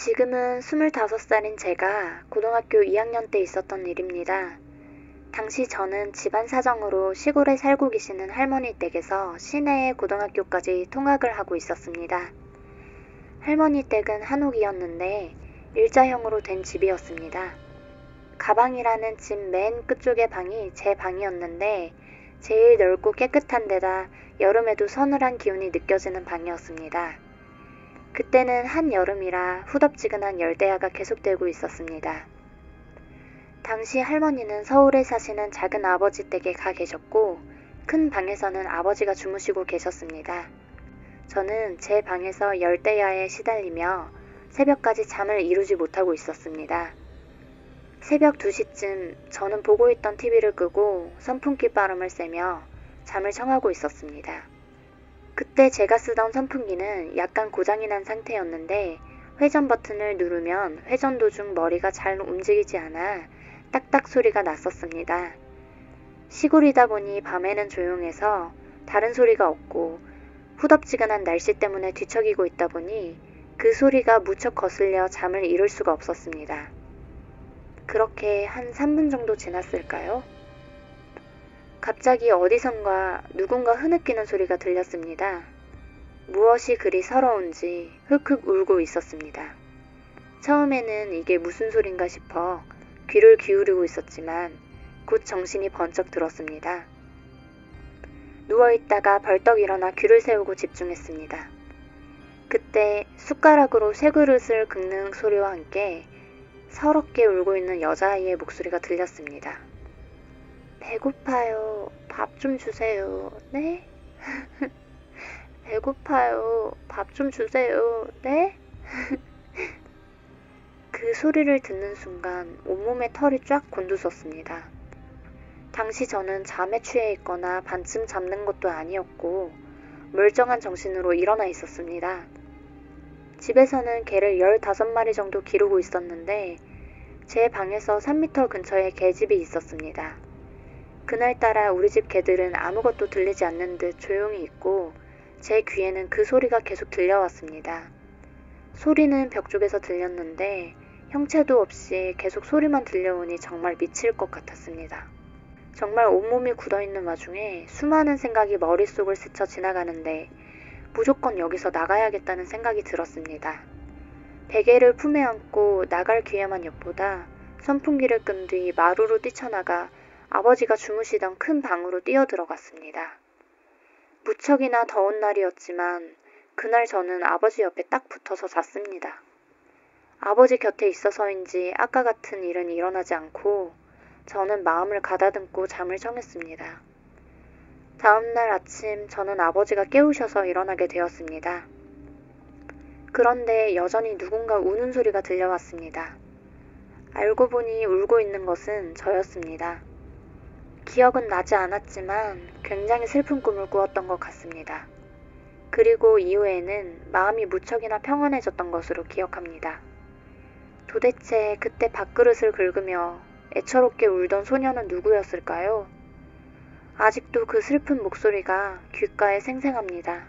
지금은 25살인 제가 고등학교 2학년 때 있었던 일입니다. 당시 저는 집안 사정으로 시골에 살고 계시는 할머니 댁에서 시내의 고등학교까지 통학을 하고 있었습니다. 할머니 댁은 한옥이었는데 일자형으로 된 집이었습니다. 가방이라는 집 맨 끝쪽의 방이 제 방이었는데 제일 넓고 깨끗한 데다 여름에도 서늘한 기운이 느껴지는 방이었습니다. 그때는 한여름이라 후덥지근한 열대야가 계속되고 있었습니다. 당시 할머니는 서울에 사시는 작은 아버지 댁에 가 계셨고 큰 방에서는 아버지가 주무시고 계셨습니다. 저는 제 방에서 열대야에 시달리며 새벽까지 잠을 이루지 못하고 있었습니다. 새벽 2시쯤 저는 보고 있던 TV를 끄고 선풍기 바람을 쐬며 잠을 청하고 있었습니다. 그때 제가 쓰던 선풍기는 약간 고장이 난 상태였는데 회전 버튼을 누르면 회전 도중 머리가 잘 움직이지 않아 딱딱 소리가 났었습니다. 시골이다 보니 밤에는 조용해서 다른 소리가 없고 후덥지근한 날씨 때문에 뒤척이고 있다 보니 그 소리가 무척 거슬려 잠을 이룰 수가 없었습니다. 그렇게 한 3분 정도 지났을까요? 갑자기 어디선가 누군가 흐느끼는 소리가 들렸습니다. 무엇이 그리 서러운지 흑흑 울고 있었습니다. 처음에는 이게 무슨 소린가 싶어 귀를 기울이고 있었지만 곧 정신이 번쩍 들었습니다. 누워있다가 벌떡 일어나 귀를 세우고 집중했습니다. 그때 숟가락으로 새 그릇을 긁는 소리와 함께 서럽게 울고 있는 여자아이의 목소리가 들렸습니다. 배고파요. 밥 좀 주세요. 네? 배고파요. 밥 좀 주세요. 네? 그 소리를 듣는 순간 온몸에 털이 쫙 곤두섰습니다. 당시 저는 잠에 취해 있거나 반쯤 잠든 것도 아니었고 멀쩡한 정신으로 일어나 있었습니다. 집에서는 개를 15마리 정도 기르고 있었는데 제 방에서 3m 근처에 개집이 있었습니다. 그날따라 우리 집 개들은 아무것도 들리지 않는 듯 조용히 있고 제 귀에는 그 소리가 계속 들려왔습니다. 소리는 벽 쪽에서 들렸는데 형체도 없이 계속 소리만 들려오니 정말 미칠 것 같았습니다. 정말 온몸이 굳어있는 와중에 수많은 생각이 머릿속을 스쳐 지나가는데 무조건 여기서 나가야겠다는 생각이 들었습니다. 베개를 품에 안고 나갈 기회만 엿보다 선풍기를 끈 뒤 마루로 뛰쳐나가 아버지가 주무시던 큰 방으로 뛰어들어갔습니다. 무척이나 더운 날이었지만 그날 저는 아버지 옆에 딱 붙어서 잤습니다. 아버지 곁에 있어서인지 아까 같은 일은 일어나지 않고 저는 마음을 가다듬고 잠을 청했습니다. 다음날 아침 저는 아버지가 깨우셔서 일어나게 되었습니다. 그런데 여전히 누군가 우는 소리가 들려왔습니다. 알고 보니 울고 있는 것은 저였습니다. 기억은 나지 않았지만 굉장히 슬픈 꿈을 꾸었던 것 같습니다. 그리고 이후에는 마음이 무척이나 평안해졌던 것으로 기억합니다. 도대체 그때 밥그릇을 긁으며 애처롭게 울던 소녀는 누구였을까요? 아직도 그 슬픈 목소리가 귓가에 생생합니다.